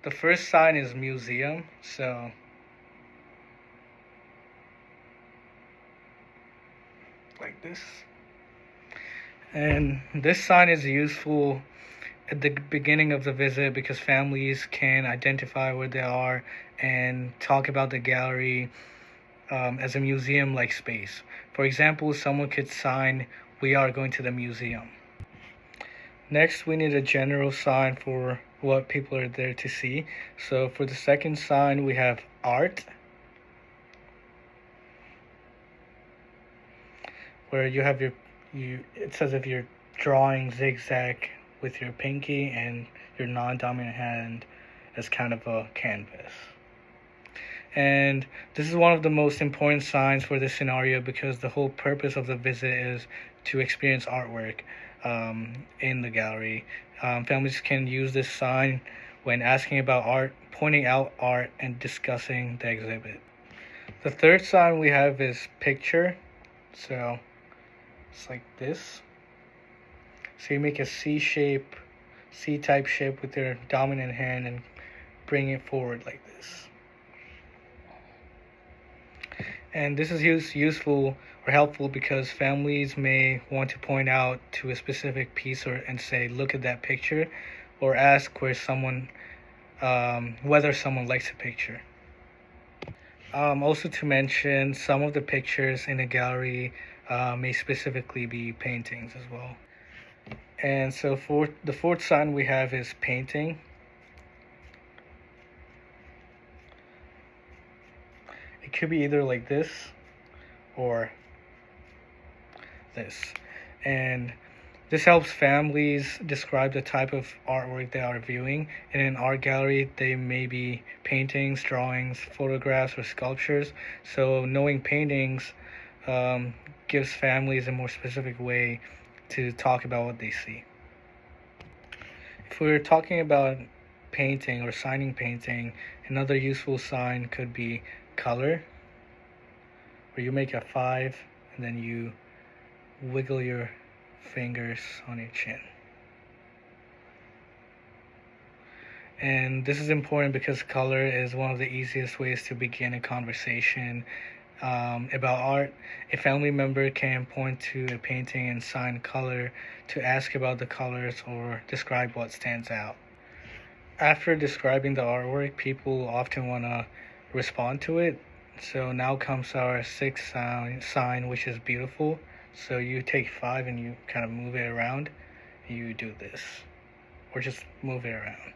The first sign is museum, so like this. And this sign is useful at the beginning of the visit because families can identify where they are and talk about the gallery as a museum-like space. For example, someone could sign, "We are going to the museum." Next, we need a general sign for what people are there to see. So for the second sign, we have art, where you have it's as if you're drawing zigzag with your pinky and your non-dominant hand as kind of a canvas. And this is one of the most important signs for this scenario because the whole purpose of the visit is to experience artwork in the gallery. Families can use this sign when asking about art, pointing out art, and discussing the exhibit. The third sign we have is picture. So it's like this. So you make a C-type shape with your dominant hand and bring it forward like this. And this is useful or helpful because families may want to point out to a specific piece and say, "Look at that picture," or ask whether someone likes a picture. Also to mention, some of the pictures in a gallery may specifically be paintings as well. And so for the fourth sign we have is painting. It could be either like this or this. And this helps families describe the type of artwork they are viewing. In an art gallery, they may be paintings, drawings, photographs, or sculptures. So knowing paintings gives families a more specific way to talk about what they see. If we're talking about painting or signing painting, another useful sign could be color, where you make a 5 and then you wiggle your fingers on your chin. And this is important because color is one of the easiest ways to begin a conversation about art. A family member can point to a painting and sign color to ask about the colors or describe what stands out. After describing the artwork, people often want to respond to it. So now comes our sixth sign, which is beautiful. So you take 5 and you kind of move it around. You do this, or just move it around.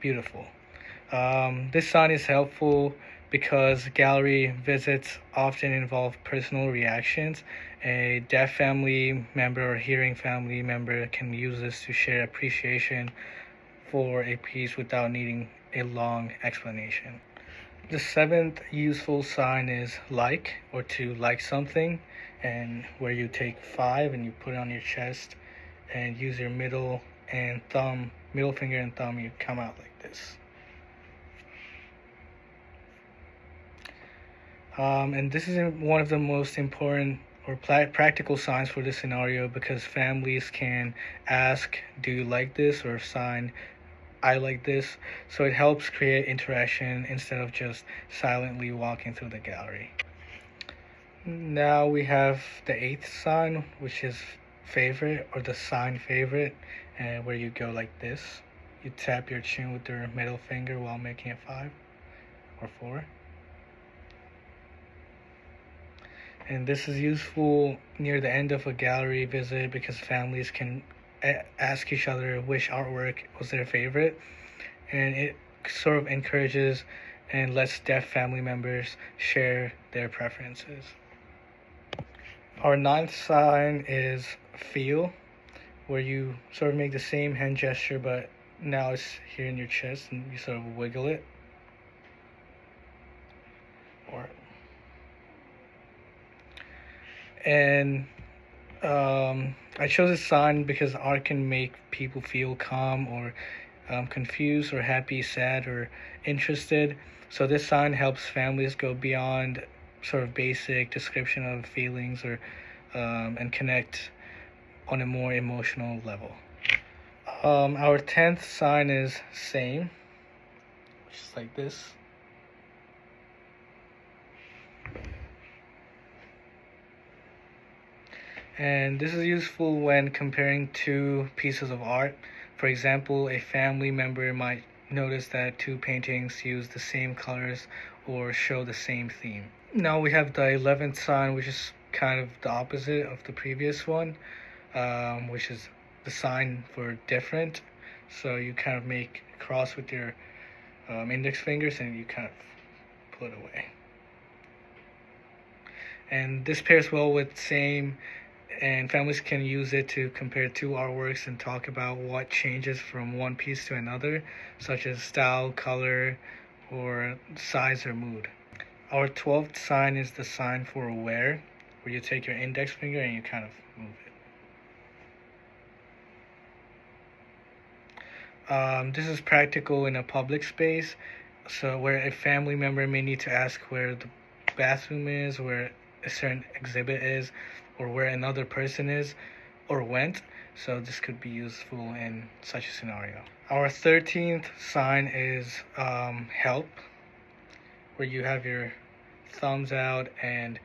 Beautiful. This sign is helpful because gallery visits often involve personal reactions. A deaf family member or hearing family member can use this to share appreciation for a piece without needing a long explanation. The 7th useful sign is like, or to like something, and where you take 5 and you put it on your chest and use your middle finger and thumb, you come out like this. And this is one of the most important or practical signs for this scenario because families can ask, "Do you like this?" or sign, "I like this." So it helps create interaction instead of just silently walking through the gallery. Now we have the 8th sign, which is favorite, or the sign favorite, where you go like this. You tap your chin with your middle finger while making a 5 or 4. And this is useful near the end of a gallery visit because families can ask each other which artwork was their favorite, and it sort of encourages and lets deaf family members share their preferences. Our 9th sign is feel, where you sort of make the same hand gesture, but now it's here in your chest and you sort of wiggle it. And I chose this sign because art can make people feel calm or confused or happy, sad, or interested. So this sign helps families go beyond sort of basic description of feelings or and connect on a more emotional level. Our 10th sign is same, just like this. And this is useful when comparing two pieces of art. For example, a family member might notice that two paintings use the same colors or show the same theme. Now we have the 11th sign, which is kind of the opposite of the previous one, which is the sign for different. So you kind of make a cross with your index fingers and you kind of pull it away. And this pairs well with same, and families can use it to compare two artworks and talk about what changes from one piece to another, such as style, color, or size or mood. Our 12th sign is the sign for aware, where you take your index finger and you kind of move it. This is practical in a public space, so where a family member may need to ask where the bathroom is, where a certain exhibit is, or where another person is or went. So this could be useful in such a scenario. Our 13th sign is help, where you have your thumbs out and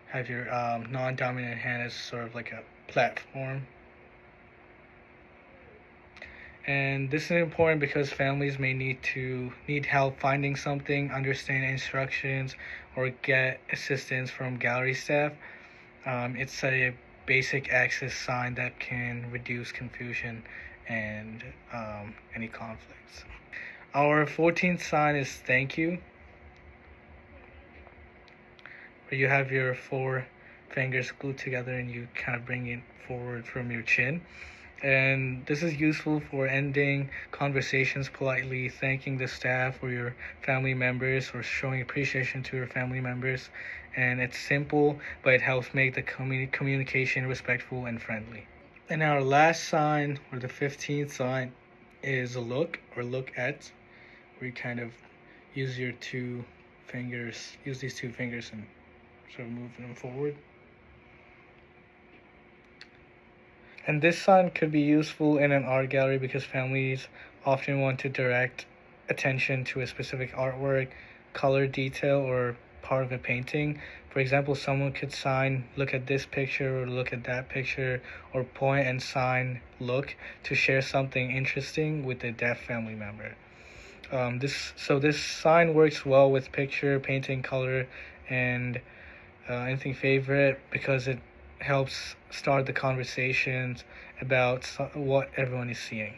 have your non-dominant hand as sort of like a platform. And this is important because families may need help finding something, understand instructions, or get assistance from gallery staff. It's a basic access sign that can reduce confusion and any conflicts. Our 14th sign is thank you, where you have your four fingers glued together and you kind of bring it forward from your chin. And this is useful for ending conversations politely, thanking the staff or your family members, or showing appreciation to your family members. And it's simple, but it helps make the communication respectful and friendly. And our last sign, or the 15th sign, is a look or look at, where you kind of use these two fingers and sort of move them forward. And this sign could be useful in an art gallery because families often want to direct attention to a specific artwork, color detail, or part of a painting. For example, someone could sign, look at this picture or look at that picture, or point and sign, look, to share something interesting with a deaf family member. This sign works well with picture, painting, color, and anything favorite because it helps start the conversations about what everyone is seeing.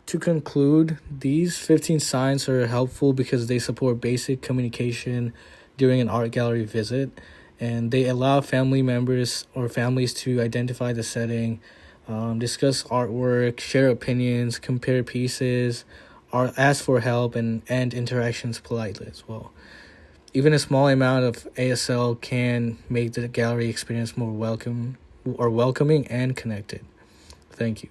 To conclude, these 15 signs are helpful because they support basic communication during an art gallery visit, and they allow family members or families to identify the setting, discuss artwork, share opinions, compare pieces, or ask for help, and end interactions politely as well. Even a small amount of ASL can make the gallery experience more welcoming and connected. Thank you.